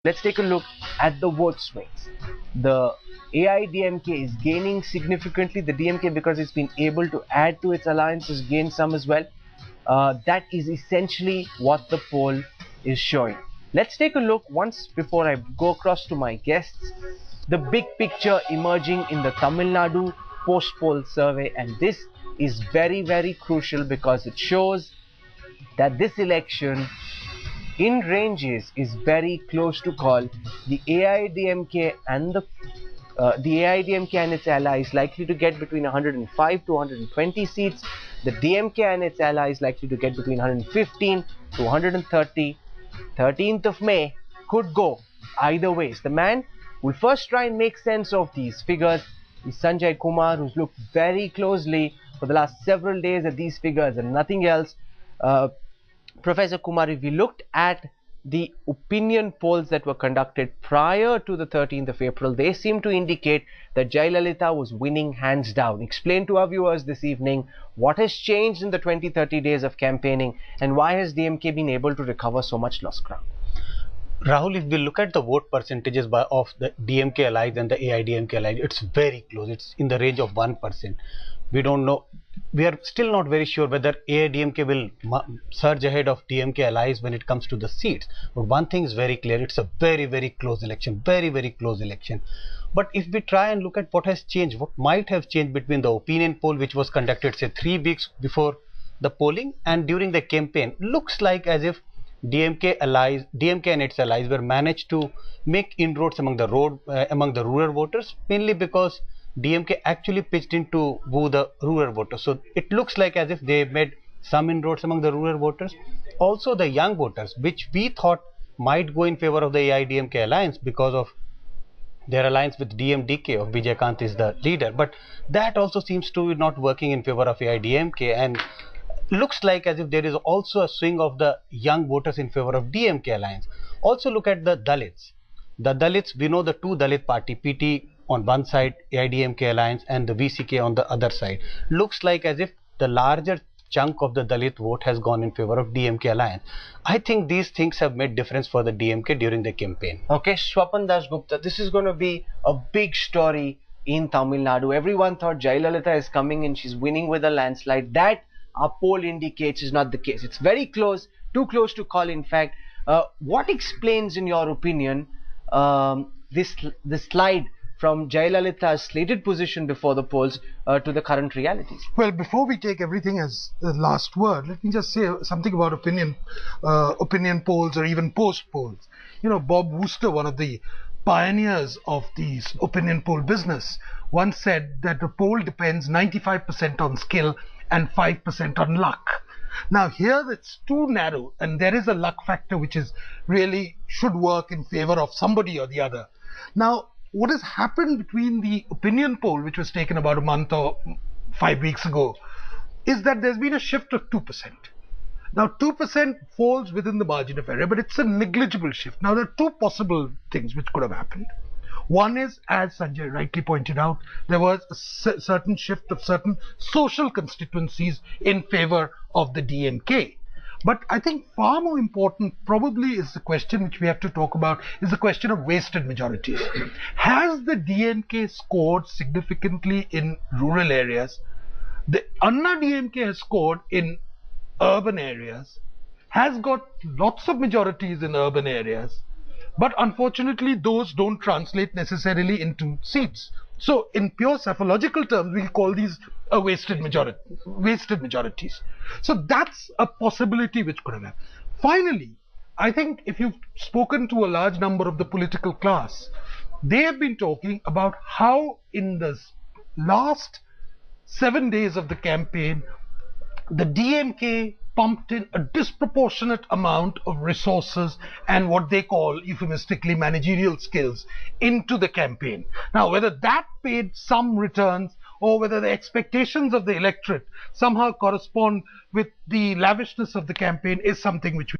Let's take a look at the vote swings. The AIDMK is gaining significantly. The DMK, because it's been able to add to its alliance, has gained some as well. That is essentially what the poll is showing. Let's take a look once before I go across to my guests. The big picture emerging in the Tamil Nadu post-poll survey, and this is very, very crucial because it shows that this election in ranges is very close to call. The AIDMK and its allies likely to get between 105 to 120 seats. The DMK and its allies likely to get between 115 to 130. 13th of May could go either ways. The man will first try and make sense of these figures is Sanjay Kumar, who's looked very closely for the last several days at these figures and nothing else. Professor Kumar, if we looked at the opinion polls that were conducted prior to the 13th of April, they seem to indicate that Jayalalitha was winning hands down. Explain to our viewers this evening what has changed in the 20-30 days of campaigning and why has DMK been able to recover so much lost ground? Rahul, if we look at the vote percentages of the DMK allies and the AIDMK allies, it's very close. It's in the range of 1%. We don't know. We are still not very sure whether AIDMK will surge ahead of DMK allies when it comes to the seats. But one thing is very clear. It's a very, very close election. Very, very close election. But if we try and look at what has changed, what might have changed between the opinion poll, which was conducted, say, 3 weeks before the polling and during the campaign, looks like as if DMK and its allies were managed to make inroads among the rural voters, mainly because DMK actually pitched in to woo the rural voters. So it looks like as if they made some inroads among the rural voters. Also the young voters, which we thought might go in favor of the AIDMK alliance because of their alliance with DMDK of Vijaykant is the leader. But that also seems to be not working in favor of AIDMK, and looks like as if there is also a swing of the young voters in favor of DMK alliance. Also look at the Dalits. The Dalits, we know the two Dalit party, PT on one side, AIDMK alliance, and the VCK on the other side. Looks like as if the larger chunk of the Dalit vote has gone in favor of DMK alliance. I think these things have made difference for the DMK during the campaign. Okay, Swapan Dasgupta, this is going to be a big story in Tamil Nadu. Everyone thought Jayalalitha is coming in, she's winning with a landslide. That our poll indicates is not the case. It's very close, too close to call in fact. What explains in your opinion this slide from Jayalalitha's slated position before the polls to the current realities? Well, before we take everything as the last word, let me just say something about opinion polls or even post polls. You know, Bob Wooster, one of the pioneers of the opinion poll business, once said that the poll depends 95% on skill and 5% on luck. Now here it's too narrow, and there is a luck factor which is really should work in favor of somebody or the other. Now what has happened between the opinion poll, which was taken about a month or 5 weeks ago, is that there's been a shift of 2%. Now 2% falls within the margin of error, but it's a negligible shift. Now there are two possible things which could have happened. One is, as Sanjay rightly pointed out, there was a certain shift of certain social constituencies in favor of the DMK. But I think far more important probably is the question which we have to talk about, is the question of wasted majorities. Has the DMK scored significantly in rural areas? The Anna DMK has scored in urban areas, has got lots of majorities in urban areas, but unfortunately those don't translate necessarily into seats. So in pure psephological terms, we call these a wasted majorities. So that's a possibility which could have happened. Finally, I think if you've spoken to a large number of the political class, they have been talking about how in the last 7 days of the campaign, the DMK pumped in a disproportionate amount of resources and what they call euphemistically managerial skills into the campaign. Now, whether that paid some returns or whether the expectations of the electorate somehow correspond with the lavishness of the campaign is something which we